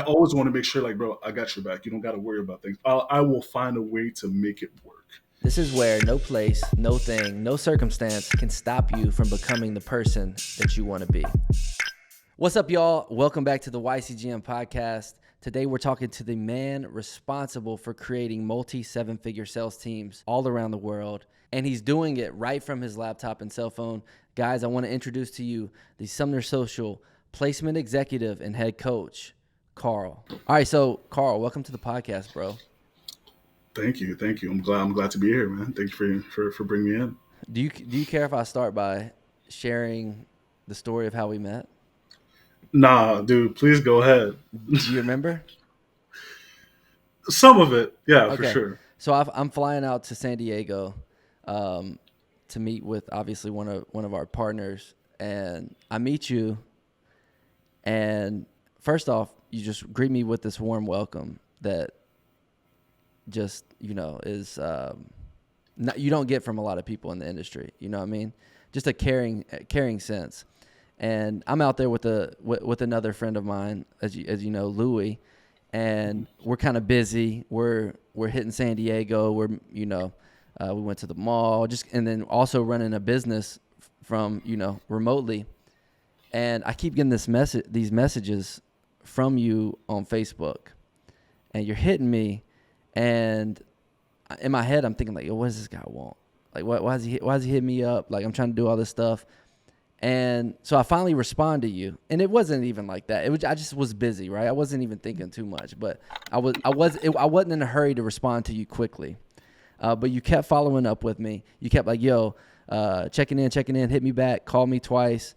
always want to make sure, like, bro, I got your back. You don't got to worry about things. I will find a way to make it work. This is where no place, no thing, no circumstance can stop you from becoming the person that you want to be. What's up, y'all? Welcome back to the YCGM podcast. Today, we're talking to the man responsible for creating multi-seven-figure sales teams all around the world, and he's doing it right from his laptop and cell phone. Guys, I want to introduce to you the Sumner Social placement executive and head coach, Karl. All right, so Karl, welcome to the podcast, bro. Thank you. I'm glad to be here, man. Thank you for bringing me in. Do you care if I start by sharing the story of how we met? Nah, dude, please go ahead. Do you remember? Some of it, yeah, Okay. for sure. So I'm flying out to San Diego to meet with obviously one of our partners, and I meet you, and first off, you just greet me with this warm welcome that just is you don't get from a lot of people in the industry. You know what I mean? Just a caring sense. And I'm out there with another friend of mine, as you know, Louie, and we're kind of busy. We're hitting San Diego. We went to the mall, and then also running a business from remotely. And I keep getting these messages from you on Facebook, and you're hitting me, and in my head I'm thinking like, yo, what does this guy want? Like, why is he hitting me up? Like, I'm trying to do all this stuff. And so I finally respond to you, and it wasn't even like that. I just was busy, right? I wasn't even thinking too much, but I wasn't in a hurry to respond to you quickly. But you kept following up with me. You kept like, yo, checking in, hit me back, call me twice.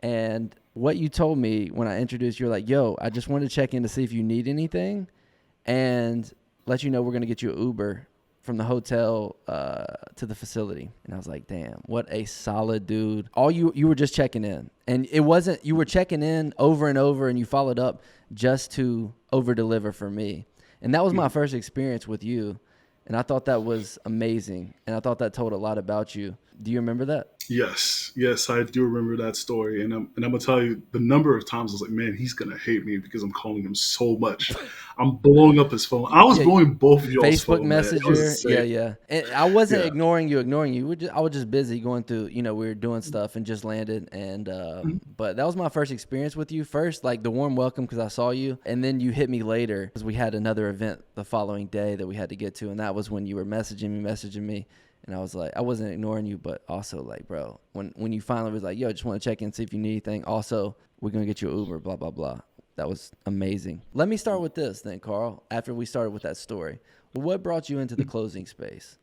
And what you told me when I introduced you, you're like, yo, I just wanted to check in to see if you need anything and let you know we're going to get you an Uber from the hotel to the facility. And I was like, damn, what a solid dude. You were just checking in, and it wasn't, you were checking in over and over, and you followed up just to over deliver for me. And that was my first experience with you. And I thought that was amazing. And I thought that told a lot about you. Do you remember that? Yes, I do remember that story, and I'm gonna tell you the number of times I was like, man, he's gonna hate me because I'm calling him so much. I'm blowing up his phone. I was blowing both of y'all's Facebook phone, Messenger, yeah. And I wasn't ignoring you. I was just busy going through. We were doing stuff and just landed, and but that was my first experience with you. First, like the warm welcome because I saw you, and then you hit me later because we had another event the following day that we had to get to, and that was when you were messaging me. And I was like, I wasn't ignoring you, but also like, bro, when you finally was like, yo, just want to check in, see if you need anything. Also, we're going to get you an Uber, blah, blah, blah. That was amazing. Let me start with this then, Karl, after we started with that story. What brought you into the closing space?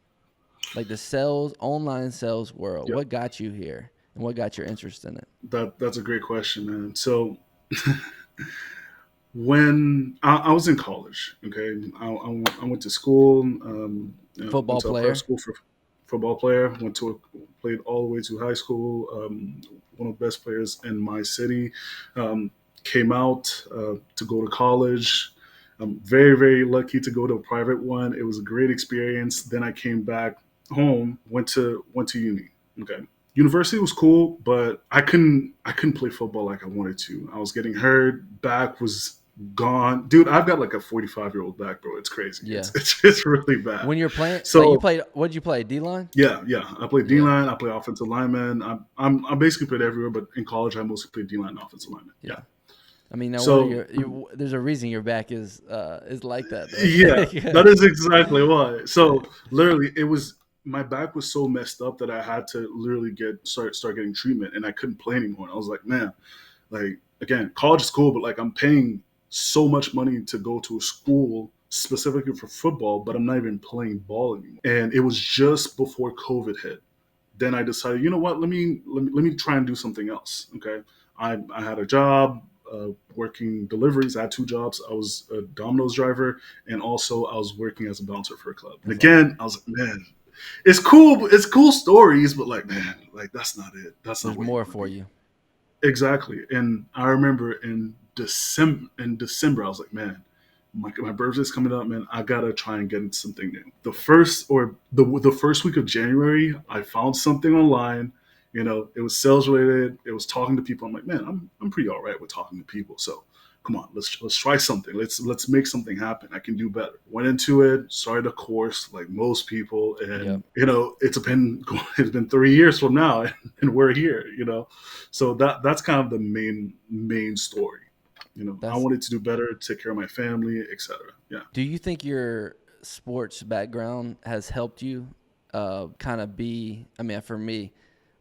Like the online sales world. Yep. What got you here and what got your interest in it? That's a great question, man. So when I was in college, okay, I went to school. Football player. School for football player. Played all the way to high school. One of the best players in my city. Came out to go to college. I'm very, very lucky to go to a private one. It was a great experience. Then I came back home, went to uni. Okay. University was cool, but I couldn't play football like I wanted to. I was getting hurt. Back was gone. Dude, I've got like a 45-year-old back, bro. It's crazy. Yeah. It's really bad. When you're playing, so you played, what did you play, D-line? Yeah. I played D-line. I played offensive lineman. I basically played everywhere, but in college I mostly played D-line and offensive lineman. Yeah. I mean, there's a reason your back is like that. Though. Yeah, that is exactly why. So literally, my back was so messed up that I had to literally start getting treatment, and I couldn't play anymore. And I was like, man, like again, college is cool, but like I'm paying so much money to go to a school specifically for football, but I'm not even playing ball anymore. And it was just before COVID hit. Then I decided, you know what? Let me try and do something else. Okay, I had a job. Working deliveries. I had two jobs. I was a Domino's driver, and also I was working as a bouncer for a club. And again, I was like, man, it's cool. It's cool stories, but like, man, like that's not it. That's not more for you. Exactly. And I remember in December, I was like, man, my birthday's coming up, man. I gotta try and get into something new. The first week of January, I found something online. It was sales related. It was talking to people. I'm like, man, I'm pretty all right with talking to people. So come on, let's try something. Let's make something happen. I can do better. Went into it, started a course like most people, Yep. and it's been 3 years from now, and we're here. So that's kind of the main story. I That's wanted to do better, take care of my family, etc. Yeah. Do you think your sports background has helped you kind of be, I mean, for me,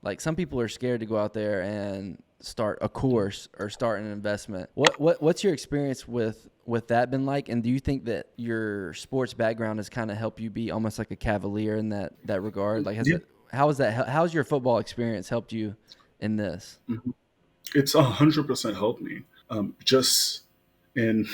like some people are scared to go out there and start a course or start an investment. What's your experience with that been like? And do you think that your sports background has kind of helped you be almost like a cavalier in that regard? Like Yeah. how's your football experience helped you in this? Mhm. It's 100% helped me. Just in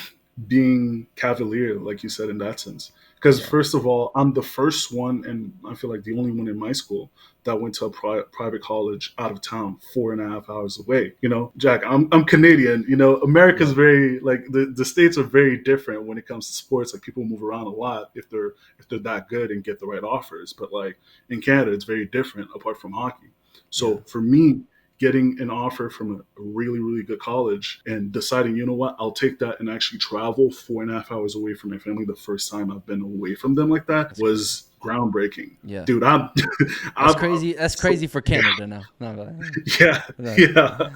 being cavalier, like you said, in that sense. Because Yeah. first of all, I'm the first one, and I feel like the only one in my school that went to a private college out of town, 4.5 hours away. Jack, I'm Canadian. America's Yeah. very like the states are very different when it comes to sports. Like people move around a lot if they're that good and get the right offers. But like in Canada, it's very different apart from hockey. Yeah. So for me, getting an offer from a really, really good college and deciding, you know what, I'll take that and actually travel 4.5 hours away from my family the first time I've been away from them like that That's crazy. was groundbreaking. Yeah. Dude, I'm, That's I'm crazy. That's so, crazy for Canada now. Not yeah, like, yeah.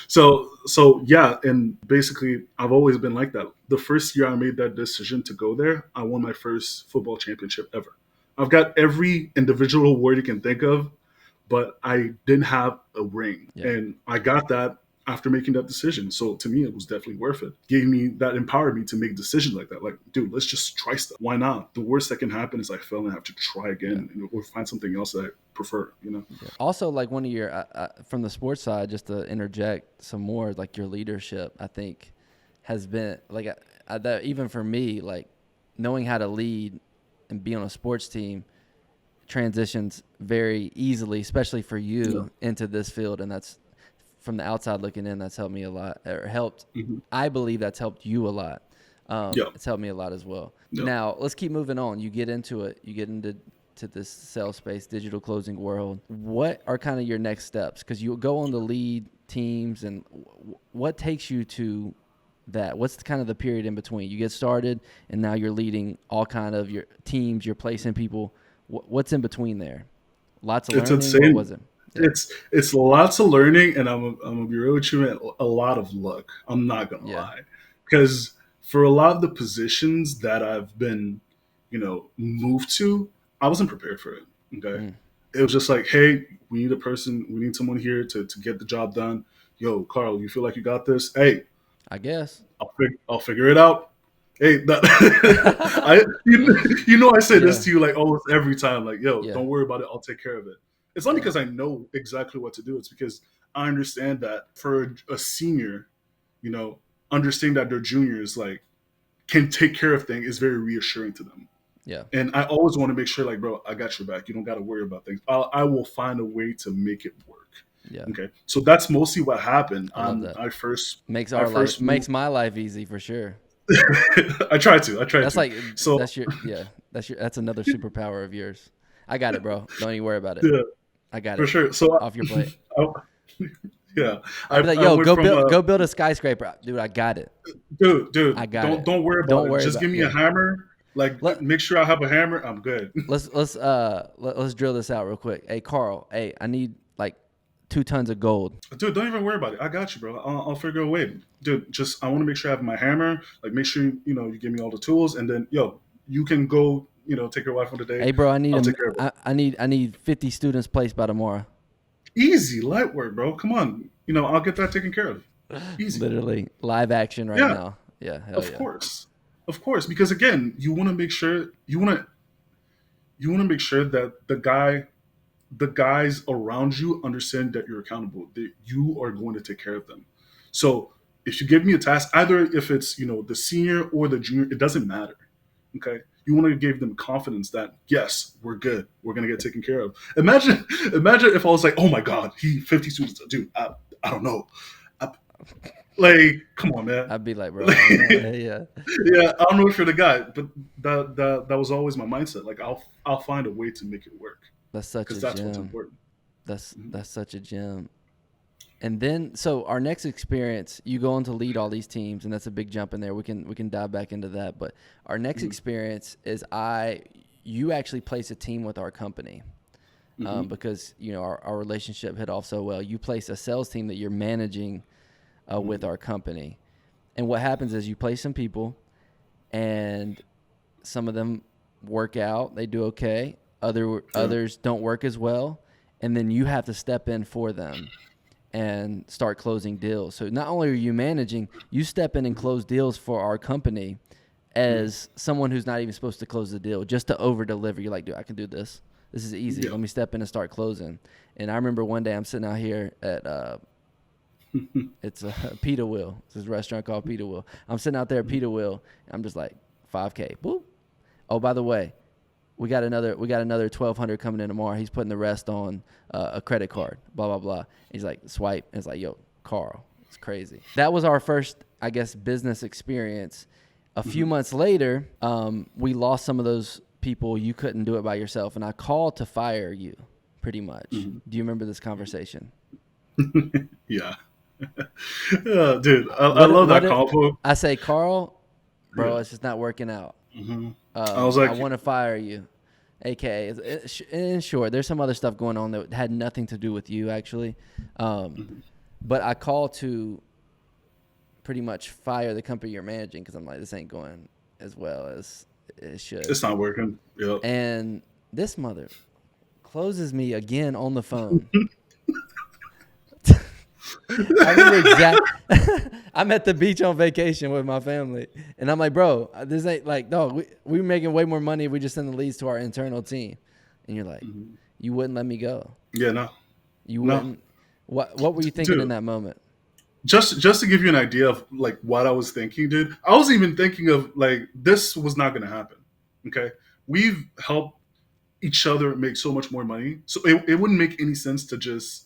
So yeah, and basically I've always been like that. The first year I made that decision to go there, I won my first football championship ever. I've got every individual award you can think of, but I didn't have a ring. yeah. And I got that after making that decision. So to me, it was definitely worth it. Gave me that, empowered me to make decisions like that. Like, dude, let's just try stuff. Why not? The worst that can happen is I fail and I have to try Yeah. again or find something else that I prefer. Yeah. Also, like one of your from the sports side, just to interject some more, like your leadership, I think has been like that even for me, like knowing how to lead and be on a sports team transitions very easily, especially for Yeah. you into this field, and that's from the outside looking in. That's helped me a lot, or helped. Hmm. I believe that's helped you a lot. Yeah. It's helped me a lot as well. Yeah. Now let's keep moving on. You get into it. You get into this sales space, digital closing world. What are kind of your next steps? Because you go on to lead teams, and what takes you to that? What's kind of the period in between? You get started, and now you're leading all kind of your teams. You're placing people. What's in between there? Lots of It's learning. What insane. was it? Yeah. It's lots of learning, and I'm gonna be real with you, man. A lot of luck. I'm not gonna Yeah. lie, because for a lot of the positions that I've been, moved to, I wasn't prepared for it. Okay, Mm, it was just like, hey, we need a person, we need someone here to get the job done. Yo, Carl, you feel like you got this? Hey, I guess. I'll figure it out. Hey, I say this Yeah. to you like almost every time. Like, yo, Yeah. don't worry about it. I'll take care of it. It's not Yeah. because I know exactly what to do. It's because I understand that for a senior, you know, understanding that their juniors like can take care of things is very reassuring to them. Yeah. And I always want to make sure, like, bro, I got your back. You don't got to worry about things. I will find a way to make it work. Yeah. Okay, so that's mostly what happened. I love that. I first, Makes I our life first moved. makes my life easy for sure. I try to. I try That's to. like So that's your yeah. That's another superpower of yours. I got it, bro. Don't even worry about it. yeah, I got for it. sure. So Off your plate. I, yeah, I'll be like, I yo, went from go build a skyscraper, dude. I got it. I dude, got don't it. worry about Don't it. worry Just about give me a yeah. hammer. Like Let make sure I have a hammer. I'm good. let's drill this out real quick. Hey, Carl. Hey, I need like 2 tons of gold. Dude, don't even worry about it. I got you, bro. I'll figure a way. Dude, just I want to make sure I have my hammer. Like make sure you give me all the tools, and then you can go. Take your wife on the date. Hey, bro. I'll take care of it. I need 50 students placed by tomorrow. Easy, light work, bro. Come on. I'll get that taken care of. Easy. Literally live action right Yeah, now. Yeah, hell of yeah. course, of course. Because again, you want to make sure that the guys around you understand that you're accountable, that you are going to take care of them. So if you give me a task, either if it's the senior or the junior, it doesn't matter. Okay, you want to give them confidence that yes, we're good, we're gonna get taken care of. Imagine if I was like, oh my god, he 50 students, dude, I don't know. I, like, come on, man. I'd be like, bro, I don't know. Yeah. Yeah, I don't know if you're the guy, but that was always my mindset. Like, I'll find a way to make it work That's such because a that's what's gem. important. Mhm. That's such a gem. And then, so our next experience, you go on to lead all these teams, and that's a big jump in there. We can dive back into that. But our next experience is you actually place a team with our company, because our relationship hit off so well. You place a sales team that you're managing with our company, and what happens is you place some people, and some of them work out, they do okay. Others don't work as well, and then you have to step in for them and start closing deals. So not only are you managing, you step in and close deals for our company as someone who's not even supposed to close the deal, just to over deliver. You're like, dude, I can do this. This is easy. Let me step in and start closing. And I remember one day I'm sitting out here at it's a Pita Wheel. It's this restaurant called Pita Wheel. I'm sitting out there at Pita Wheel. I'm just like, 5K. Boop. Oh, by the way, we got another 1,200 coming in tomorrow. He's putting the rest on a credit card. Blah blah blah. He's like, swipe. And it's like, yo, Karl, it's crazy. That was our first, I guess, business experience. A few months later, we lost some of those people. You couldn't do it by yourself, and I called to fire you, pretty much. Do you remember this conversation? Yeah. Dude, I love that combo. I say, Karl, bro, it's just not working out. I was like, I want to fire you. AKA, in short, there's some other stuff going on that had nothing to do with you, actually. But I call to pretty much fire the company you're managing because I'm like, this ain't going as well as it should. It's not working. Yep. And this mother closes me again on the phone. I remember I'm at the beach on vacation with my family, and I'm like, bro, this ain't like, dog, we're making way more money if we just send the leads to our internal team. And you're like, you wouldn't let me go. Yeah, no. You wouldn't. What were you thinking in that moment? Just to give you an idea of like what I was thinking, dude, I was even thinking of like, this was not going to happen. Okay. We've helped each other make so much more money. So it wouldn't make any sense to just,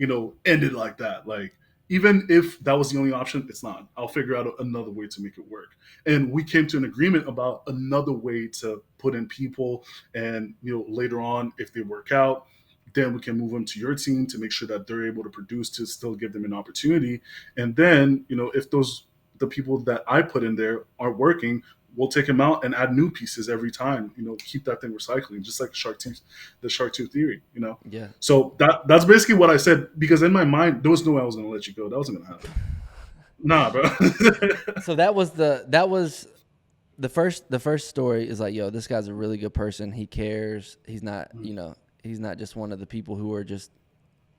end it like that. Like, even if that was the only option, it's not. I'll figure out another way to make it work. And we came to an agreement about another way to put in people. And, later on, if they work out, then we can move them to your team to make sure that they're able to produce, to still give them an opportunity. And then, if the people that I put in there aren't working, we'll take them out and add new pieces every time. Keep that thing recycling, just like the Shark Tooth theory. Yeah. So that's basically what I said, because in my mind there was no way I was going to let you go. That wasn't going to happen. Nah, bro. So that was the first story. Is like, yo, this guy's a really good person. He cares. He's not, he's not just one of the people who are just,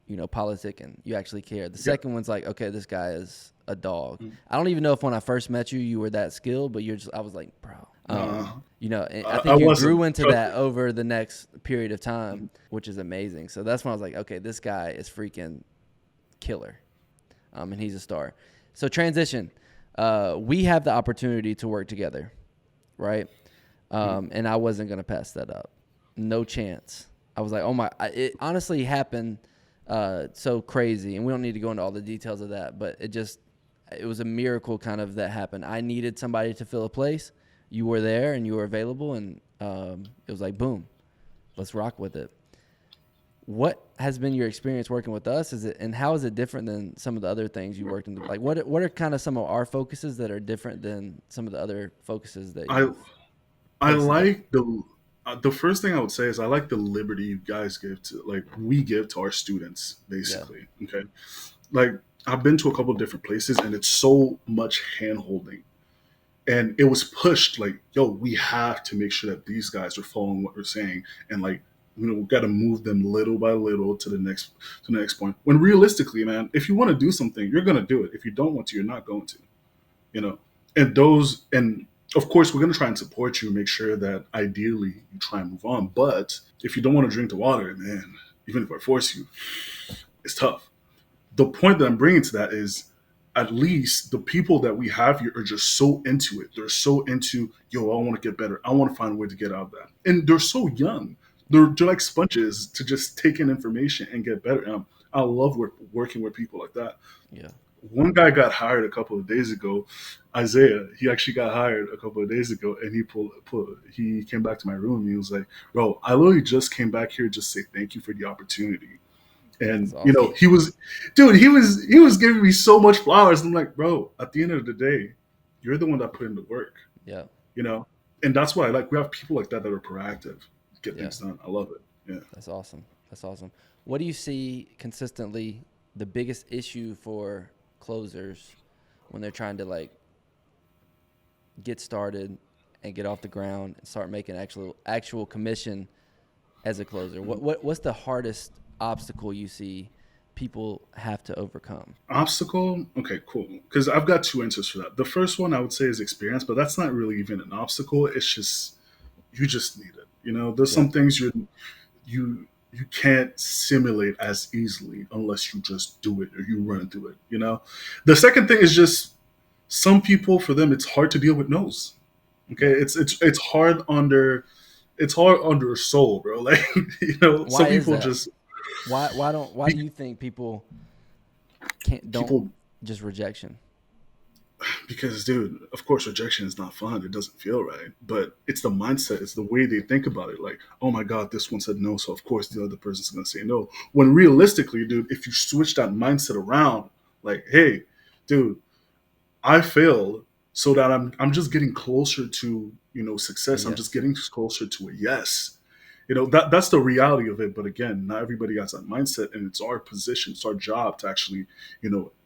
politicking. You actually care. The second one's like, okay, this guy is a dog. I don't even know if when I first met you, you were that skilled, but I was like, bro, and I think you grew into that over the next period of time, which is amazing. So that's when I was like, okay, this guy is freaking killer. And he's a star. So transition, we have the opportunity to work together, right? And I wasn't going to pass that up. No chance. I was like, oh my, it honestly happened so crazy, and we don't need to go into all the details of that, but it was a miracle kind of that happened. I needed somebody to fill a place. You were there and you were available, and it was like, boom, let's rock with it. What has been your experience working with us? And how is it different than some of the other things you worked in? Like, what are kind of some of our focuses that are different than some of the other focuses that I like the first thing I would say is I like the liberty you guys we give to our students, basically. Yeah. Okay. Like, I've been to a couple of different places, and it's so much hand holding, and it was pushed like, yo, we have to make sure that these guys are following what we're saying. And like, we've got to move them little by little to the next point. When realistically, man, if you want to do something, you're going to do it. If you don't want to, you're not going to, and of course, we're going to try and support you and make sure that ideally you try and move on. But if you don't want to drink the water, man, even if I force you, it's tough. The point that I'm bringing to that is, at least the people that we have here are just so into it. They're so into, yo, I want to get better. I want to find a way to get out of that. And they're so young. They're like sponges to just take in information and get better. And I love working with people like that. Yeah. One guy got hired a couple of days ago, Isaiah. He actually got hired a couple of days ago, and he came back to my room and he was like, bro, I literally just came back here just to say thank you for the opportunity. That's And awesome. he was giving me so much flowers. I'm like, bro, at the end of the day, you're the one that put in the work, Yeah. you know. And that's why, like, we have people like that that are proactive, get Yeah. things done. I love it. Yeah. That's awesome. That's awesome. What do you see consistently the biggest issue for closers when they're trying to like get started and get off the ground and start making actual commission as a closer? What's the hardest obstacle you see people have to overcome? Obstacle? Okay, cool. Because I've got two answers for that. The first one I would say is experience, but that's not really even an obstacle. It's just you just need it. There's Yeah. some things you can't simulate as easily unless you just do it or you run through it. The second thing is just some people, for them it's hard to deal with no's. Okay, Yeah. it's hard under a soul, bro. Like some Why is people that? just Why do you think people don't people just rejection? because, dude, of course rejection is not fun. It doesn't feel right, but it's the mindset. It's the way they think about it. Like, oh my god, this one said no, so of course the other person's gonna say no. When realistically, dude, if you switch that mindset around, like, hey, dude, I failed so that I'm just getting closer to A success. I'm just yes. getting closer to a yes. That's the reality of it. But again, not everybody has that mindset, and it's our position, it's our job to actually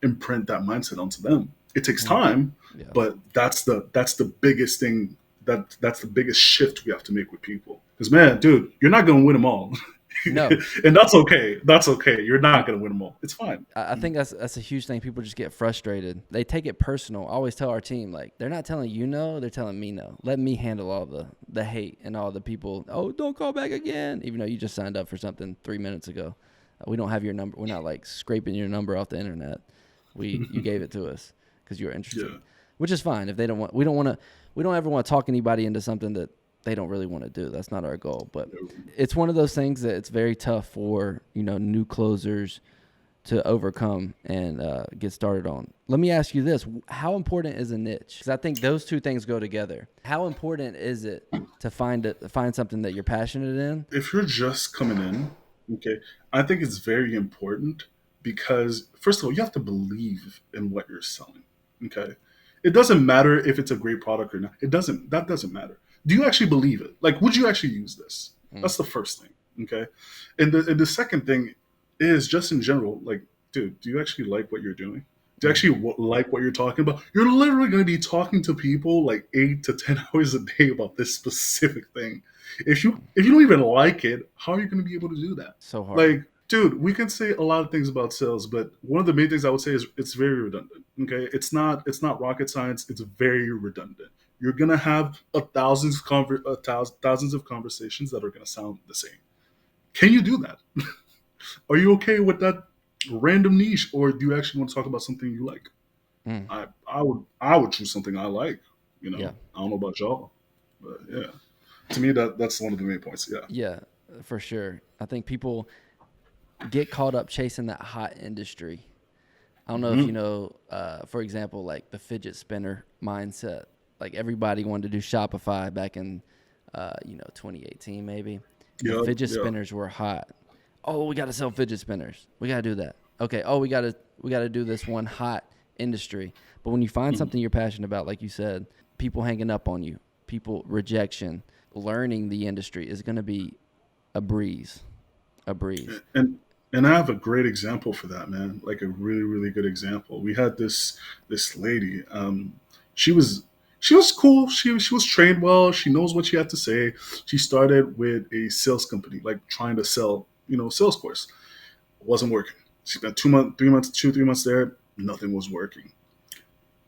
imprint that mindset onto them. It takes Mhm. time, Yeah. but that's the biggest thing. That's the biggest shift we have to make with people. Because, man, dude, you're not gonna win them all, No, and that's okay. That's okay. You're not gonna win them all. It's fine. I think that's a huge thing. People just get frustrated. They take it personal. I always tell our team, like, they're not telling you no, they're telling me no. Let me handle all the hate and all the people. Oh, don't call back again, even though you just signed up for something 3 minutes ago. We don't have your number. We're not like scraping your number off the internet. You gave it to us because you were interested, Yeah. which is fine. If they don't want, we don't ever want to talk anybody into something that they don't really want to do. That's not our goal. But it's one of those things that it's very tough for new closers to overcome and get started on. Let me ask you this: how important is a niche? Because I think those two things go together. How important is it to find something that you're passionate in? If you're just coming in, okay, I think it's very important because, first of all, you have to believe in what you're selling. Okay, it doesn't matter if it's a great product or not. That doesn't matter. Do you actually believe it? Like, would you actually use this? Mm. That's the first thing. Okay, and the second thing is just in general, like, dude, do you actually like what you're doing? Do you Mm. actually like what you're talking about? You're literally going to be talking to people like 8 to 10 hours a day about this specific thing. If you don't even like it, how are you going to be able to do that? So hard. Like, dude, we can say a lot of things about sales, but one of the main things I would say is it's very redundant. Okay, it's not rocket science. It's very redundant. You're gonna have thousands of conversations that are gonna sound the same. Can you do that? Are you okay with that random niche, or do you actually want to talk about something you like? Mm. I would choose something I like. Yeah. I don't know about y'all, but yeah, to me that's one of the main points. Yeah. Yeah, for sure. I think people get caught up chasing that hot industry. I don't know if Mm-hmm. for example, like the fidget spinner mindset. Like everybody wanted to do Shopify back in, 2018 maybe, and Yeah. fidget Yeah. spinners were hot. Oh, we got to sell fidget spinners. We got to do that. Okay. Oh, we got to do this one hot industry. But when you find Mm-hmm. something you're passionate about, like you said, people hanging up on you, people rejection, learning the industry is going to be a breeze, a breeze. And I have a great example for that, man. Like a really, really good example. We had this lady. She was she was cool. She was trained well. She knows what she had to say. She started with a sales company, like trying to sell, sales course. It wasn't working. She spent 2 months, 3 months, 2, 3 months there. Nothing was working.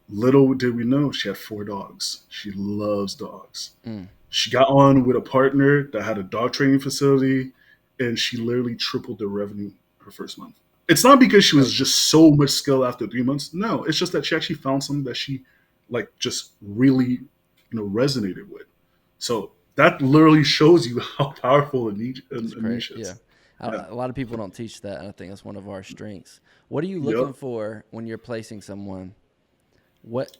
Little did we know, she had 4 dogs. She loves dogs. Mm. She got on with a partner that had a dog training facility, and she literally tripled their revenue her first month. It's not because she was Crazy. just so much skill after 3 months. No, it's just that she actually found something that she like just really resonated with. So that literally shows you how powerful It's a great. niche Yeah. is. Yeah. A lot of people don't teach that, and I think that's one of our strengths. What are you looking Yep. for when you're placing someone? What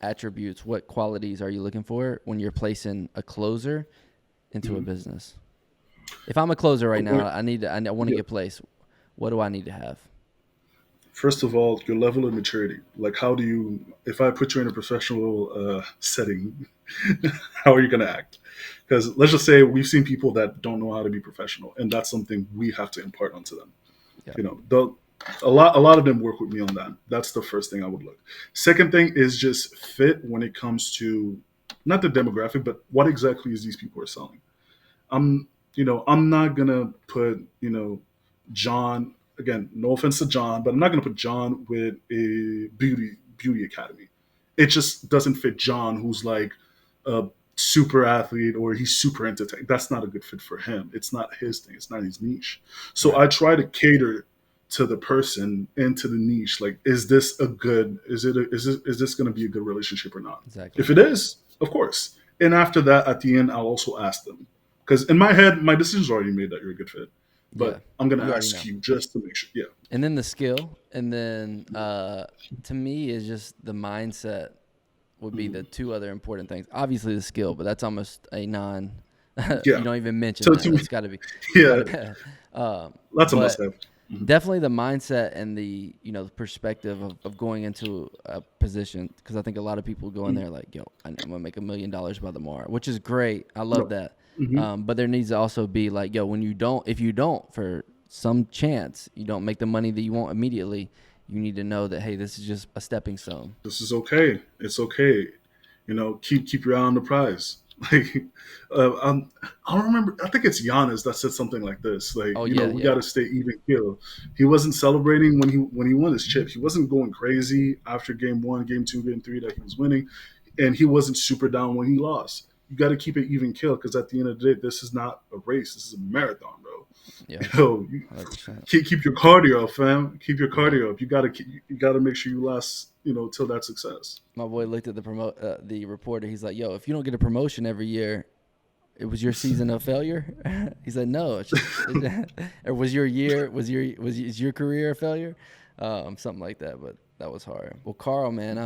attributes, what qualities are you looking for when you're placing a closer into a Mhm. business? If I'm a closer right now, Okay. I want to Yeah. get placed. What do I need to have? First of all, your level of maturity. Like, how do you? If I put you in a professional setting, how are you going to act? Because let's just say we've seen people that don't know how to be professional, and that's something we have to impart onto them. Yeah. You know, a lot of them work with me on that. That's the first thing I would look. Second thing is just fit when it comes to not the demographic, but what exactly is these people are selling. I'm not gonna put John, again, no offense to John, but I'm not gonna put John with a beauty academy. It just doesn't fit John, who's like a super athlete or he's super entertaining. That's not a good fit for him. It's not his thing. It's not his niche. So Right. I try to cater to the person and to the niche. Like, is this a good? Is this going to be a good relationship or not? Exactly. If it is, of course. And after that, at the end, I'll also ask them because in my head, my decision's already made that you're a good fit. Yeah. But I'm going to You already ask know. you just to make sure. Yeah. And then the skill, and then to me is just the mindset would be the Mhm. two other important things. Obviously the skill, but that's almost a non. You Yeah. don't even mention So that. to me, That's got to be. You got yeah, to. that's a must But have. Mhm. definitely the mindset and the the perspective of going into a position, because I think a lot of people go in there like, yo, I'm gonna make $1 million by tomorrow, which is great. I love No. that. Hmm. But there needs to also be like, yo, if you don't for some chance you don't make the money that you want immediately, you need to know that, hey, this is just a stepping stone. This is okay. It's okay. Keep your eye on the prize. Like, I don't remember. I think it's Giannis that said something like this. Like, Oh yeah, we yeah, got to stay even keel. He wasn't celebrating when he won his chip. He wasn't going crazy after game one, game two, game three that he was winning, and he wasn't super down when he lost. You got to keep it even keel because at the end of the day, this is not a race. This is a marathon, bro. yeah, You 100%. keep your cardio up, fam. Keep your Yeah. cardio up. You gotta make sure you last, till that success. My boy looked at the reporter. He's like, yo, if you don't get a promotion every year, it was your season of failure. He said, no, it's just, or was your year, is your career a failure? Something like that. But that was hard. Well, Karl, man,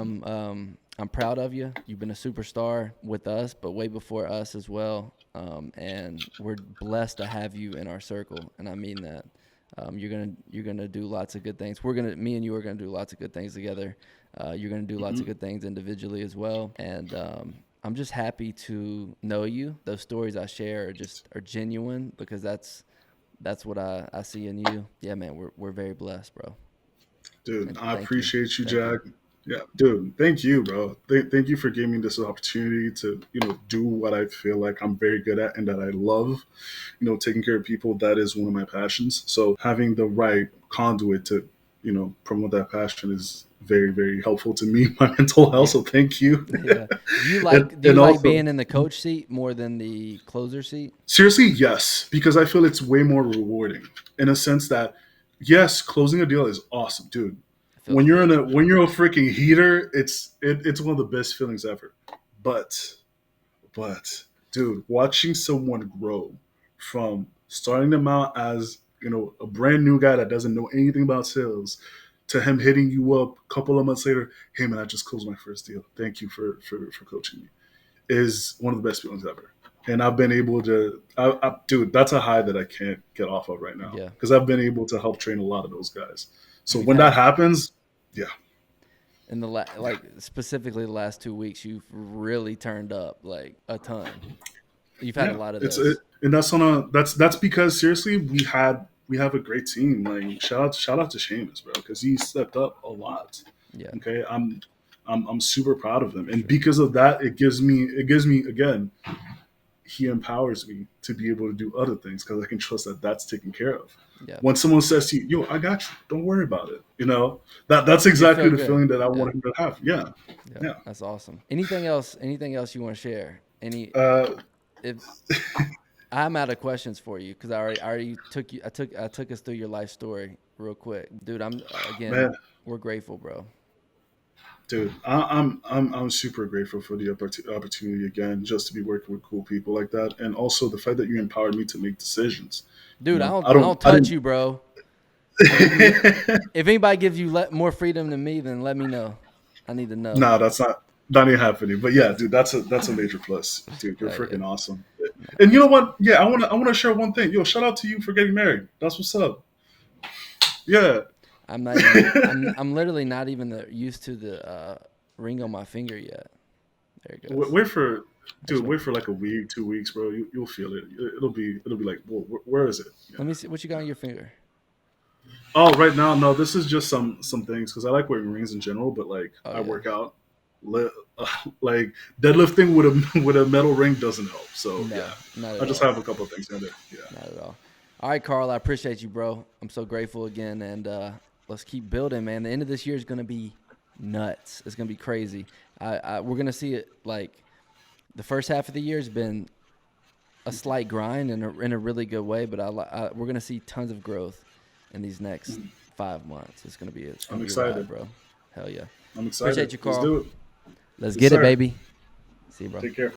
I'm proud of you. You've been a superstar with us, but way before us as well. And we're blessed to have you in our circle, and I mean that. You're gonna do lots of good things. Me and you are gonna do lots of good things together. You're gonna do lots of Hmm. good things individually as well, and I'm just happy to know you. Those stories I share are genuine, because that's what I see in you. Yeah, man, we're very blessed, bro. Dude, And I thank you, appreciate you, thank you. Jack. Yeah, dude, thank you, bro. Thank you for giving me this opportunity to, do what I feel like I'm very good at and that I love. Taking care of people, that is one of my passions. So having the right conduit to, promote that passion is very, very helpful to me, my mental health. Yeah, So thank you. yeah. Do you and, like do you and like also, being in the coach seat more than the closer seat? seriously, yes, because I feel it's way more rewarding in a sense that, yes, closing a deal is awesome, dude. It feels When you're in good. a when you're a freaking heater, it's one of the best feelings ever. But but dude, watching someone grow from starting them out as a brand new guy that doesn't know anything about sales to him hitting you up a couple of months later, hey man, I just closed my first deal. Thank you for coaching me, is one of the best feelings ever. And I've been able to, dude, that's a high that I can't get off of right now Yeah. because I've been able to help train a lot of those guys. So You've when that had happens, yeah, in like specifically the last 2 weeks, you've really turned up like a ton. You've had a yeah, lot of it's those. and that's because seriously we have a great team. Like shout out to Seamus, bro, because he stepped up a lot. Yeah, Okay, I'm super proud of him, for and sure. because of that, it gives me again, he empowers me to be able to do other things because I can trust that that's taken care of. Yeah, When someone says to you, "Yo, I got you. Don't worry about it," that's you exactly feel the good. feeling that I Yeah, want him to have. Yeah, yeah, yeah. that's awesome. Anything else? Anything else you want to share? Any? Uh, If I'm out of questions for you, because I already took you. I took us through your life story real quick, dude. Again, Man, we're grateful, bro. dude, I'm super grateful for the opportunity again, just to be working with cool people like that, and also the fact that you empowered me to make decisions. Dude, I I don't, don't I touch didn't. you, bro. I give you. If anybody gives you more freedom than me, then let me know. I need to know. No, that's not even happening. But yeah, dude, that's a major plus, dude. You're Hell yeah, freaking awesome. And you know that's what? Yeah, I wanna share one thing. Yo, shout out to you for getting married. That's what's up. Yeah. I'm not even. I'm literally not even used to the ring on my finger yet. There it goes. Wait for, I just dude. want. Wait for like a week, 2 weeks, bro. You'll feel it. It'll be like, whoa, where is it? Yeah. Let me see what you got on your finger. Oh, right now, no. This is just some things because I like wearing rings in general, but like Oh I yeah. work out. Like deadlifting with a metal ring doesn't help. So yeah, No, not I at just all. have a couple of things in there. Yeah, Not at all. All right, Carl. I appreciate you, bro. I'm so grateful again, and let's keep building, man. The end of this year is gonna be nuts. It's gonna be crazy. We're gonna see it like the first half of the year has been a slight grind in a really good way, but we're gonna see tons of growth in these next 5 months. It's gonna I'm be a ride, excited. bro. Hell yeah. I'm excited. Appreciate you, Let's Carl. do it. Let's Yes, get it, sir. baby. See you, bro. Take care.